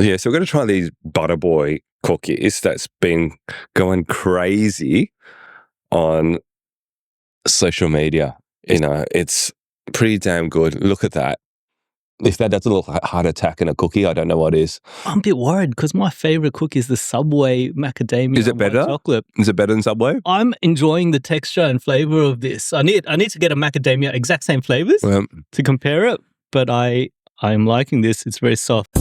Yeah, so we're going to try these Butter Boy cookies that's been going crazy on social media. It's pretty damn good. Look at that. If that's a little heart attack in a cookie, I don't know what is. I'm a bit worried because my favourite cookie is the Subway macadamia. Is it better? Chocolate. Is it better than Subway? I'm enjoying the texture and flavour of this. I need to get a macadamia exact same flavours to compare it, but I'm liking this. It's very soft.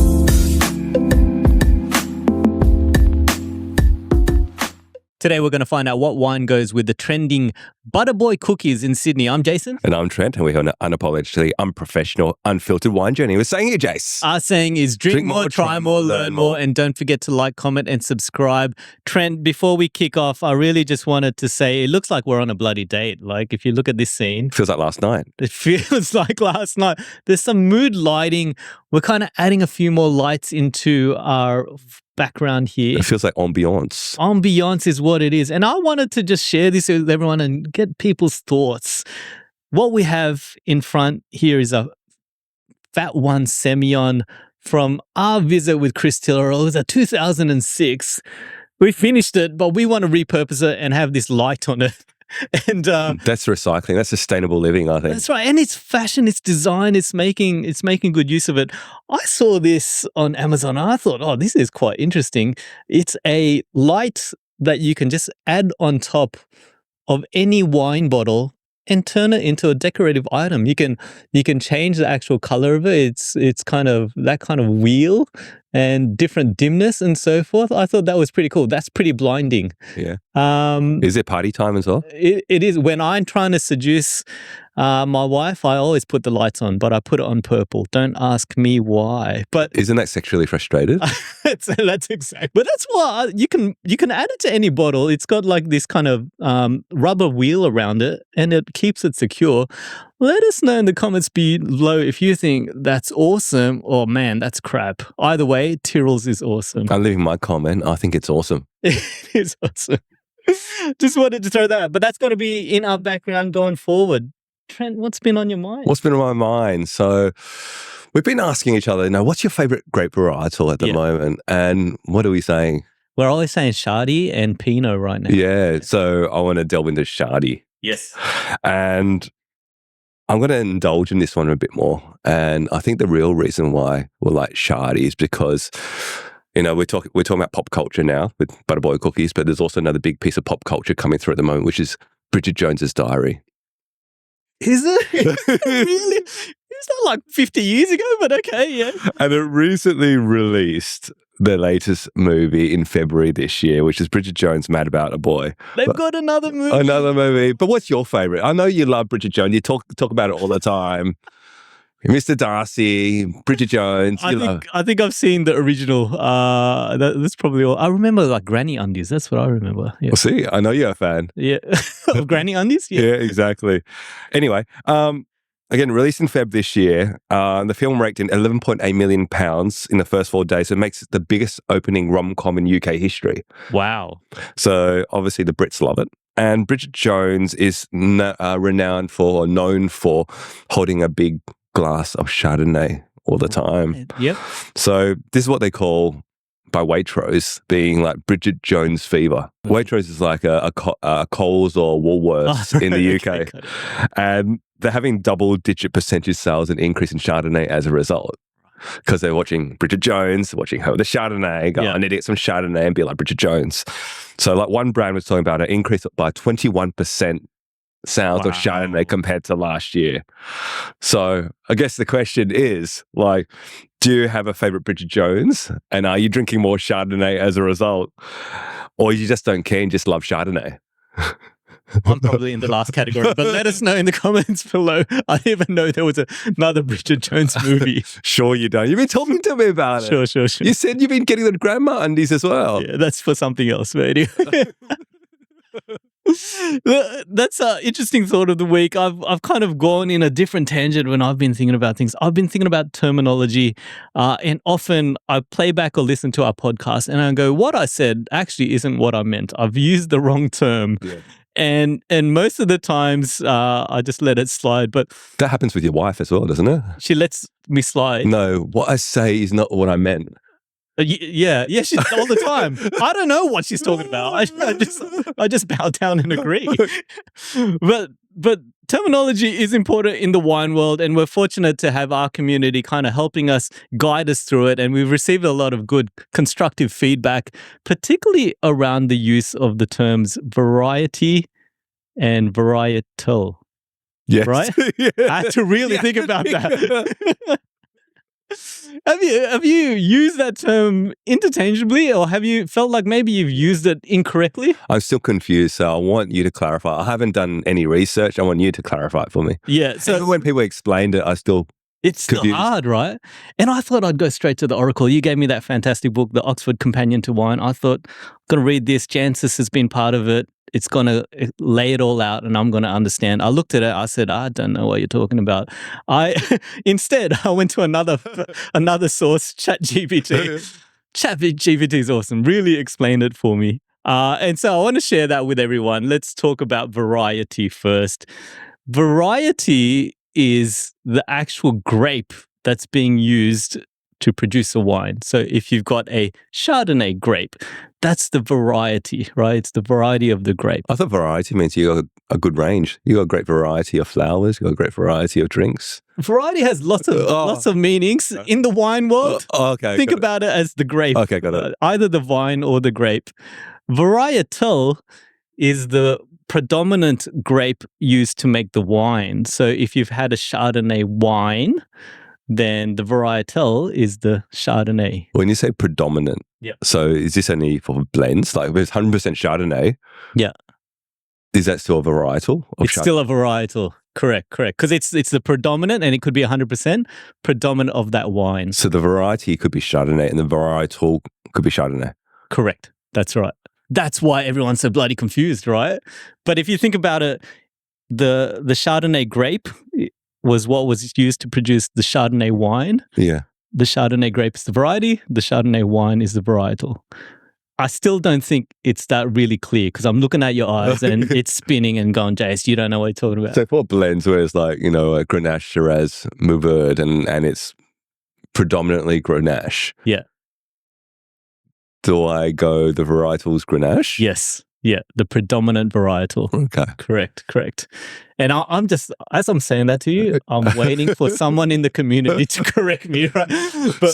Today we're going to find out what wine goes with the trending Butter Boy cookies in Sydney. I'm Jason. And I'm Trent, and we're on an unapologetically unprofessional, unfiltered wine journey. We're saying it, Jase. Our saying is drink more, try more, learn more, and don't forget to like, comment, and subscribe. Trent, before we kick off, I really just wanted to say it looks like we're on a bloody date. Like, if you look at this scene. Feels like last night. It feels like last night. There's some mood lighting. We're kind of adding a few more lights into our background here. It feels like ambiance. Ambiance is what it is. And I wanted to just share this with everyone and get people's thoughts. What we have in front here is a Fat One Semillon from our visit with Chris Tiller. It was a 2006. We finished it, but we want to repurpose it and have this light on it. And that's recycling. That's sustainable living, I think. That's right. And it's fashion, it's design, it's making good use of it. I saw this on Amazon. I thought, oh, this is quite interesting. It's a light that you can just add on top of any wine bottle and turn it into a decorative item. You can change the actual color of it. It's kind of that kind of wheel and different dimness and so forth. I thought that was pretty cool. That's pretty blinding. Yeah. Is it party time as well? It is. When I'm trying to seduce my wife, I always put the lights on, but I put it on purple. Don't ask me why. But isn't that sexually frustrated? That's exact. But that's why you can add it to any bottle. It's got like this kind of rubber wheel around it, and it keeps it secure. Let us know in the comments below if you think that's awesome or, man, that's crap. Either way, Tyrrell's is awesome. I'm leaving my comment. I think it's awesome. It is awesome. Just wanted to throw that out. But that's going to be in our background going forward. Trent, what's been on your mind? What's been on my mind? So we've been asking each other, what's your favourite grape varietal at the moment? And what are we saying? We're always saying chardy and pinot right now. Yeah, so I want to delve into chardy. Yes. And I'm going to indulge in this one a bit more. And I think the real reason why we like chardy is because, we're talking about pop culture now with Butter Boy cookies, but there's also another big piece of pop culture coming through at the moment, which is Bridget Jones's Diary. Is it? Really? Is that like 50 years ago? But okay, yeah. And it recently released their latest movie in February this year, which is Bridget Jones Mad About a Boy. They've got another movie. Another movie. But what's your favourite? I know you love Bridget Jones. You talk about it all the time. Mr. Darcy, Bridget Jones. I think I've seen the original. That's probably all. I remember like Granny Undies. That's what I remember. Yeah. Well, see, I know you're a fan. Yeah. Of Granny Undies? Yeah, exactly. Anyway, again, released in Feb this year, the film raked in £11.8 million in the first 4 days. So it makes it the biggest opening rom-com in UK history. Wow. So obviously the Brits love it. And Bridget Jones is known for holding a big glass of chardonnay all the time. Yep. So this is what they call by Waitrose being like Bridget Jones fever. Waitrose is like a Coles or Woolworths in the UK. Okay, and they're having double-digit percentage sales and increase in Chardonnay as a result. Because they're watching Bridget Jones, watching her with the Chardonnay, go, I need to get some Chardonnay and be like Bridget Jones. So like one brand was talking about an increase by 21% sales of Chardonnay compared to last year. So I guess the question is, like, do you have a favourite Bridget Jones? And are you drinking more Chardonnay as a result? Or you just don't care and just love Chardonnay? I'm probably in the last category, but let us know in the comments below. I didn't even know there was another Bridget Jones movie. Sure you don't. You've been talking to me about it. Sure. You said you've been getting the grandma undies as well. Yeah, that's for something else, mate. That's an interesting thought of the week. I've kind of gone in a different tangent when I've been thinking about things. I've been thinking about terminology, and often I play back or listen to our podcast and I go, what I said actually isn't what I meant. I've used the wrong term. Yeah. And most of the times I just let it slide. But that happens with your wife as well, doesn't it? She lets me slide. No, what I say is not what I meant. Yeah, she's all the time. I don't know what she's talking about. I just bow down and agree. But terminology is important in the wine world, and we're fortunate to have our community kind of helping us guide us through it. And we've received a lot of good constructive feedback, particularly around the use of the terms variety and varietal. Yes. Right? Yeah. I had to really think about that. Have you used that term interchangeably, or have you felt like maybe you've used it incorrectly? I'm still confused, so I want you to clarify. I haven't done any research. I want you to clarify it for me. Yeah. So even when people explained it, it's still hard, right? And I thought I'd go straight to the Oracle. You gave me that fantastic book, The Oxford Companion to Wine. I thought, I'm going to read this. Jase has been part of it. It's going to lay it all out and I'm going to understand. I looked at it. I said, I don't know what you're talking about. Instead, I went to another source, ChatGPT. ChatGPT is awesome. Really explained it for me. And so I want to share that with everyone. Let's talk about variety first. Variety is the actual grape that's being used to produce a wine. So if you've got a Chardonnay grape, that's the variety, right? It's the variety of the grape. I thought variety means you got a good range. You got a great variety of flowers. You got a great variety of drinks. Variety has lots of meanings in the wine world. Okay. Think about it as the grape. Okay, got it. Either the vine or the grape. Varietal is the predominant grape used to make the wine. So if you've had a Chardonnay wine, then the varietal is the Chardonnay. When you say predominant, so is this only for blends? Like if it's 100% Chardonnay, is that still a varietal? It's still a varietal. Correct. Because it's the predominant, and it could be 100% predominant of that wine. So the variety could be Chardonnay and the varietal could be Chardonnay. Correct. That's right. That's why everyone's so bloody confused, right? But if you think about it, the Chardonnay grape was what was used to produce the Chardonnay wine. Yeah. The Chardonnay grape is the variety. The Chardonnay wine is the varietal. I still don't think it's that really clear because I'm looking at your eyes and it's spinning and going, Jase, you don't know what you're talking about. So for blends where it's like, you know, a Grenache, Shiraz, Mourvèdre and it's predominantly Grenache. Yeah. Do I go the varietals Grenache? Yes. Yeah, the predominant varietal. Okay. Correct. And I'm just, as I'm saying that to you, I'm waiting for someone in the community to correct me, right? But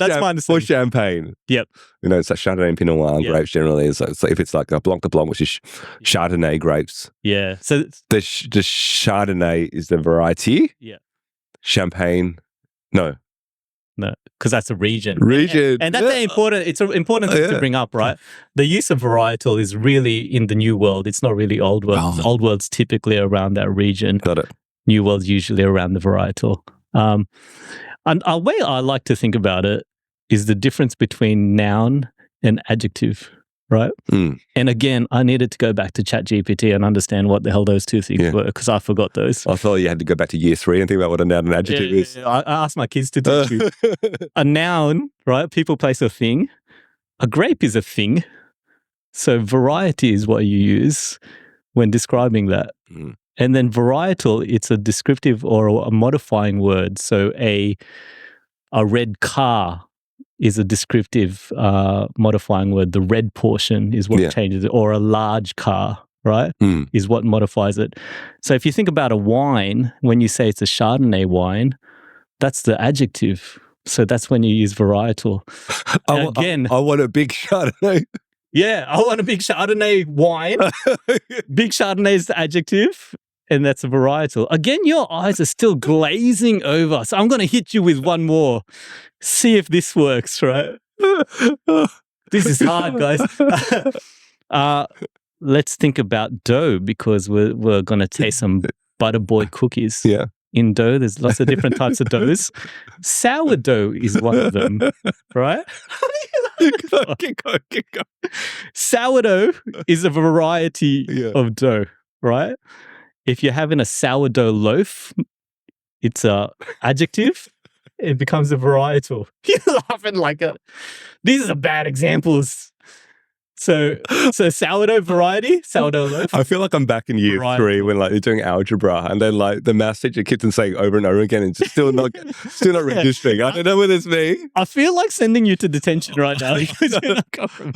that's my understanding. For champagne. Yep. You know, it's like Chardonnay and Pinot Noir grapes generally. It's like, if it's like a Blanc de Blanc, which is Chardonnay grapes. Yeah. So the Chardonnay is the variety. Yeah. Champagne, no, because that's a region. And that's important. It's an important thing to bring up, right? The use of varietal is really in the New World. It's not really Old World. Oh. Old World's typically around that region. Got it. New World's usually around the varietal. And a way I like to think about it is the difference between noun and adjective, right? Mm. And again, I needed to go back to ChatGPT and understand what the hell those two things were because I forgot those. I thought you had to go back to year 3 and think about what a noun and adjective is. I asked my kids to teach you. A noun, right? People, place, or thing. A grape is a thing. So variety is what you use when describing that. Mm. And then varietal, it's a descriptive or a modifying word. So a red car is a descriptive modifying word. The red portion is what changes it. Or a large car, right, is what modifies it. So if you think about a wine, when you say it's a Chardonnay wine, that's the adjective. So that's when you use varietal. I want a big Chardonnay. Yeah, I want a big Chardonnay wine. Big Chardonnay is the adjective. And that's a varietal. Again, your eyes are still glazing over. So I'm going to hit you with one more. See if this works, right? This is hard, guys. Let's think about dough because we're going to taste some Butter Boy cookies. Yeah. In dough, there's lots of different types of doughs. Sourdough is one of them, right? Keep going. Sourdough is a variety of dough, right? If you're having a sourdough loaf, it's a adjective. It becomes a varietal. You're laughing like these are bad examples. So sourdough variety, sourdough loaf. I feel like I'm back in year Varietal. 3 when like you're doing algebra and then like the maths teacher keeps on saying over and over again and it's still not registering. I don't know whether it's me. I feel like sending you to detention right now because you're not coming.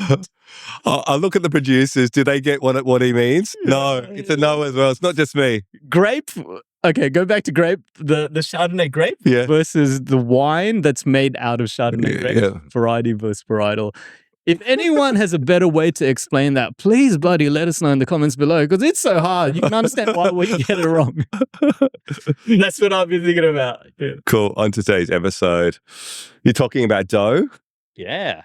I look at the producers. Do they get what he means? No, it's a no as well. It's not just me. Grape. Okay, go back to grape. The Chardonnay grape versus the wine that's made out of Chardonnay grape. Yeah. Variety versus varietal. If anyone has a better way to explain that, please, buddy, let us know in the comments below because it's so hard. You can understand why we get it wrong. That's what I've been thinking about. Yeah. Cool. On today's episode, you're talking about dough. Yeah.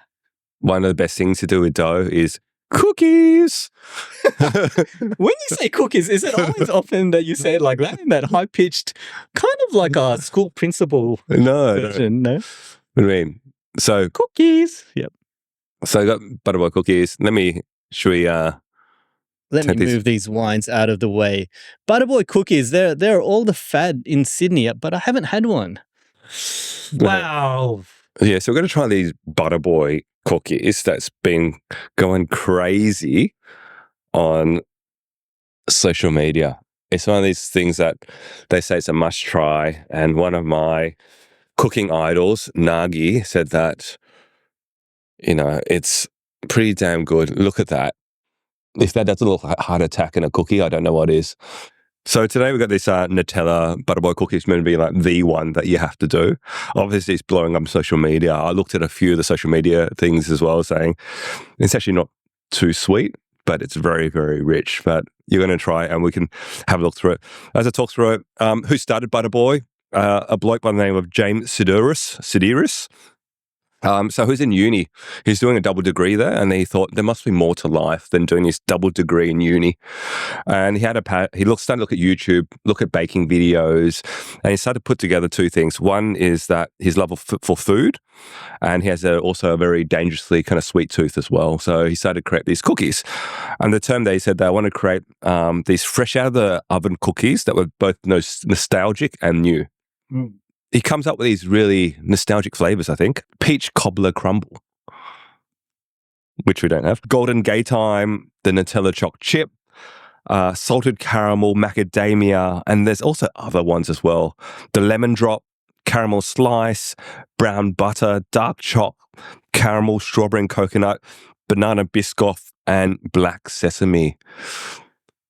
One of the best things to do with dough is cookies. When you say cookies, is it always often that you say it like that in that high-pitched, kind of like a school principal version? No. What do you mean? So cookies. Yep. So I got Butter Boy cookies. Let me move these wines out of the way. Butter Boy cookies, they're all the fad in Sydney, but I haven't had one. Wow. Yeah, so we're going to try these Butter Boy cookies that's been going crazy on social media. It's one of these things that they say it's a must try. And one of my cooking idols, Nagi, said that, you know, it's pretty damn good. Look at that. If that doesn't look like heart attack in a cookie, I don't know what is. So today we've got this Nutella Butter Boy cookies meant to be like the one that you have to do. Obviously, it's blowing up social media. I looked at a few of the social media things as well, saying it's actually not too sweet, but it's very, very rich. But you're going to try it and we can have a look through it. As I talk through it, who started Butter Boy? A bloke by the name of James Sidiris. So who's in uni? He's doing a double degree there, and he thought there must be more to life than doing this double degree in uni. And he started to look at YouTube, look at baking videos, and he started to put together two things. One is that his love for food, and he has also a very dangerously kind of sweet tooth as well. So he started to create these cookies. And the term they said they want to create these fresh out of the oven cookies that were both nostalgic and new. Mm. He comes up with these really nostalgic flavors, I think. Peach cobbler crumble, which we don't have. Golden Gaytime, the Nutella Choc chip, salted caramel, macadamia, and there's also other ones as well. The lemon drop, caramel slice, brown butter, dark choc, caramel, strawberry and coconut, banana biscoff, and black sesame.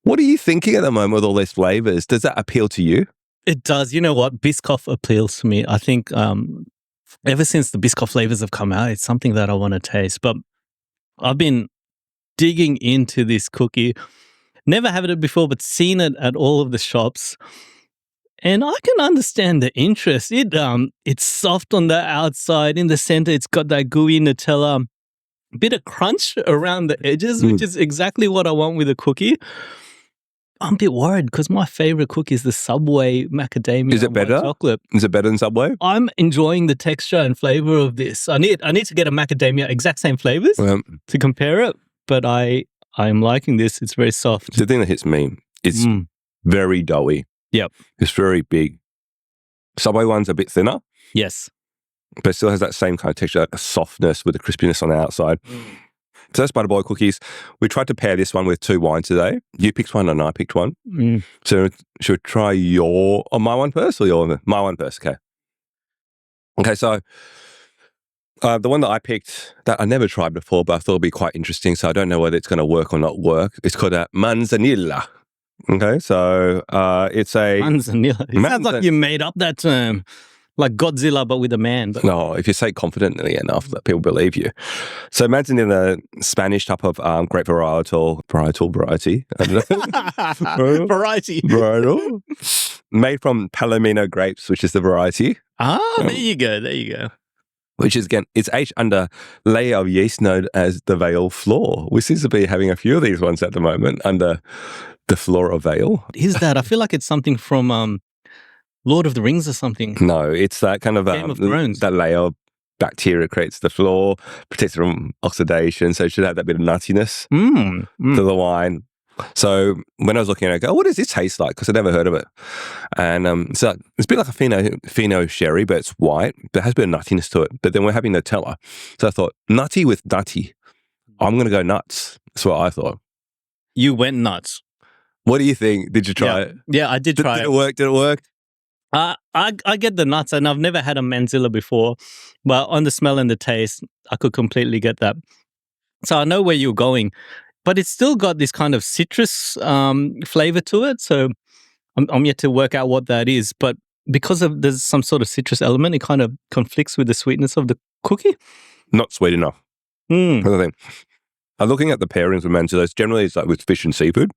What are you thinking at the moment with all these flavors? Does that appeal to you? It does. You know what? Biscoff appeals to me. I think ever since the Biscoff flavors have come out, it's something that I want to taste. But I've been digging into this cookie. Never had it before, but seen it at all of the shops. And I can understand the interest. It's soft on the outside. In the center, it's got that gooey Nutella. Bit of crunch around the edges, which is exactly what I want with a cookie. I'm a bit worried because my favorite cookie is the Subway macadamia. Is it better? Chocolate. Is it better than Subway? I'm enjoying the texture and flavor of this. I need to get a macadamia exact same flavors to compare it, but I'm liking this. It's very soft. The thing that hits me, it's very doughy. Yep. It's very big. Subway one's a bit thinner. Yes. But it still has that same kind of texture, like a softness with the crispiness on the outside. So that's Butter Boy cookies. We tried to pair this one with two wines today. You picked one and I picked one. So should we try my one first or my one first? Okay. Okay, so the one that I picked that I never tried before, but I thought it'd be quite interesting. So I don't know whether it's going to work or not work. It's called a Manzanilla. Okay, so it's a Manzanilla. It sounds like you made up that term. Like Godzilla, but with a man. But... No, if you say confidently enough, that people believe you. So Manzanilla, Spanish type of grape varietal variety. Varietal. Made from palomino grapes, which is the variety. There you go. Which is, again, it's aged under layer of yeast known as the veil floor. We seem to be having a few of these ones at the moment under the floor of veil. What is that? I feel like it's something from... Lord of the Rings or something. No, it's that kind of that layer of bacteria creates the floor, protects it from oxidation, so it should have that bit of nuttiness to the wine. So when I was looking at it, I go, what does this taste like? Because I'd never heard of it. And so it's a bit like a Fino sherry, but it's white, but it has a bit of nuttiness to it. But then we're having Nutella. So I thought, nutty with nutty. I'm going to go nuts. That's what I thought. You went nuts. What do you think? Did you try it? Yeah, I did try Did it work? Did it work? I get the nuts, and I've never had a Manzilla before, but on the smell and the taste, I could completely get that. So I know where you're going, but it's still got this kind of citrus flavor to it. So I'm yet to work out what that is, but because there's some sort of citrus element, it kind of conflicts with the sweetness of the cookie. Not sweet enough. That's the thing. I'm looking at the pairings with Manzillas. Generally, it's like with fish and seafood,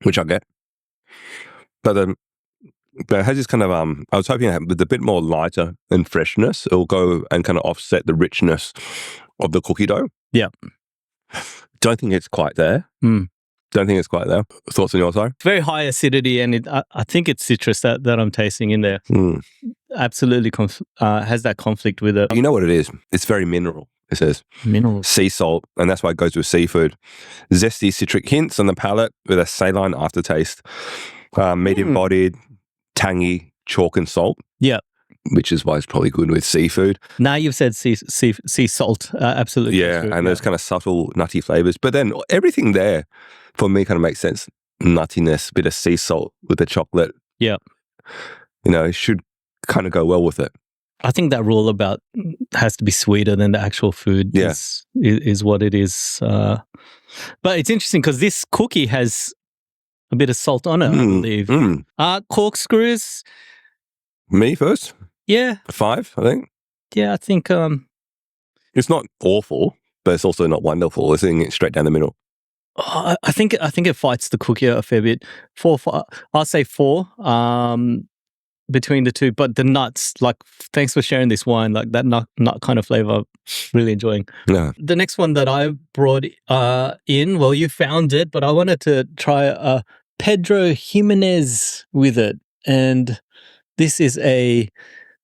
which I get. But it has this kind of, I was hoping with a bit more lighter and freshness, it'll go and kind of offset the richness of the cookie dough. Yeah. Don't think it's quite there. Don't think it's quite there. Thoughts on your side? It's very high acidity, and I think it's citrus that I'm tasting in there. Absolutely has that conflict with it. You know what it is? It's very mineral, it says. Mineral. Sea salt, and that's why it goes with seafood. Zesty citric hints on the palate with a saline aftertaste. Medium-bodied, tangy, chalk and salt. Yeah. Which is why it's probably good with seafood. Now you've said sea salt. Absolutely. Yeah, and there's kind of subtle nutty flavors. But then everything there, for me, kind of makes sense. Nuttiness, bit of sea salt with the chocolate. Yeah. You know, it should kind of go well with it. I think that rule about has to be sweeter than the actual food is what it is. But it's interesting because this cookie has a bit of salt on it, I believe. Corkscrews. Me first? Yeah. 5, I think. Yeah, I think... it's not awful, but it's also not wonderful. It's sitting straight down the middle. I think it fights the cookie a fair bit. 4, I'll say 4 between the two. But the nuts, like, thanks for sharing this wine. Like, that nut kind of flavor, really enjoying. Yeah. The next one that I brought in, well, you found it, but I wanted to try a Pedro Ximenez with it. And this is a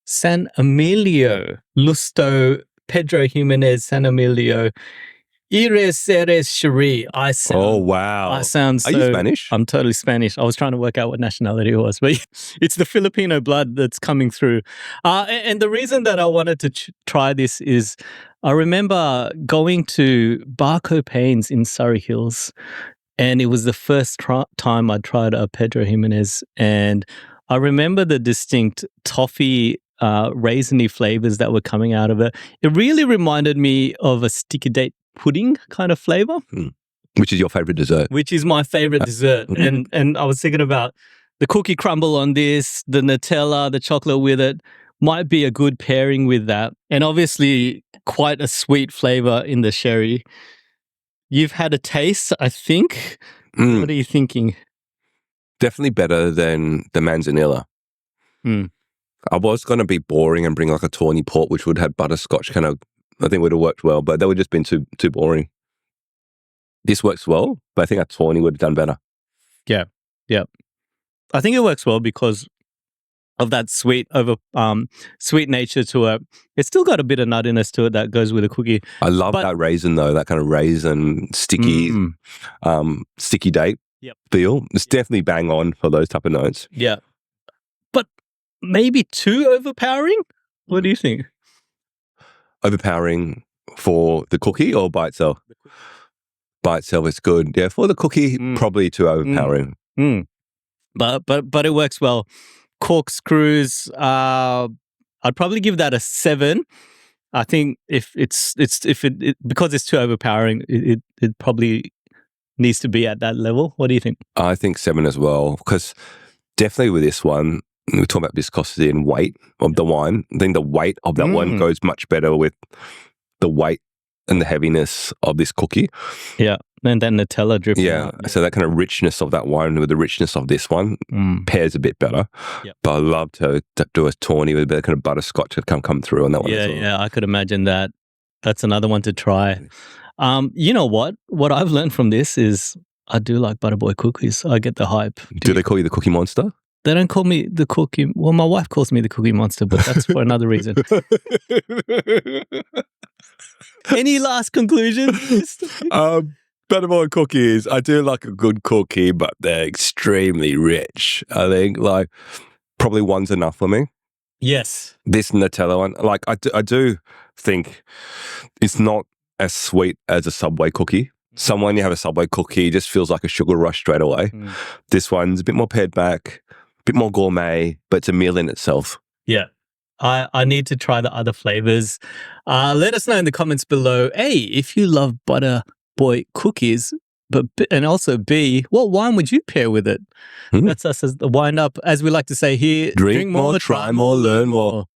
San Emilio, Lustau, Pedro Ximenez, San Emilio, Ires Cherie. Oh, wow. I sound so... Are you Spanish? I'm totally Spanish. I was trying to work out what nationality it was, but it's the Filipino blood that's coming through. And the reason that I wanted to try this is I remember going to Barco Pains in Surrey Hills, and it was the first time I tried a Pedro Ximenez, and I remember the distinct toffee, raisiny flavors that were coming out of it. It really reminded me of a sticky date pudding kind of flavor. Which is your favorite dessert? Which is my favorite dessert. And I was thinking about the cookie crumble on this, the Nutella, the chocolate with it might be a good pairing with that. And obviously quite a sweet flavor in the sherry. You've had a taste, I think. What are you thinking? Definitely better than the Manzanilla. I was going to be boring and bring like a tawny port, which would have butterscotch kind of, I think would have worked well, but that would have just been too boring. This works well, but I think a tawny would have done better. Yeah. I think it works well because of that sweet nature to it. It's still got a bit of nuttiness to it that goes with a cookie. I love that raisin though, that kind of raisin sticky date feel. It's definitely bang on for those type of notes. Yeah. But maybe too overpowering? What do you think? Overpowering for the cookie or by itself? By itself, it's good. Yeah, for the cookie, probably too overpowering. But it works well. Corkscrews, I'd probably give that a 7. I think if it's because it's too overpowering, it probably needs to be at that level. What do you think? I think 7 as well, because definitely with this one, we talk about viscosity and weight of the wine. I think the weight of that one goes much better with the weight and the heaviness of this cookie. Yeah, and then Nutella dripping out. So that kind of richness of that wine with the richness of this one pairs a bit better. Yep. But I love to do a tawny with a bit of kind of butterscotch to come through on that one as well. Yeah, I could imagine that. That's another one to try. You know what? What I've learned from this is I do like Butter Boy cookies. I get the hype. Do they call you the Cookie Monster? They don't call me the Cookie... Well, my wife calls me the Cookie Monster, but that's for another reason. Any last conclusions? Butter Boy cookies. I do like a good cookie, but they're extremely rich. I think like probably one's enough for me. Yes. This Nutella one, like I do think it's not as sweet as a Subway cookie. Someone you have a Subway cookie just feels like a sugar rush straight away. This one's a bit more pared back, a bit more gourmet, but it's a meal in itself. Yeah. I need to try the other flavors. Let us know in the comments below, A, if you love Butter Boy cookies, and also B, what wine would you pair with it? That's us as the wind up. As we like to say here, Drink more, try more, learn more.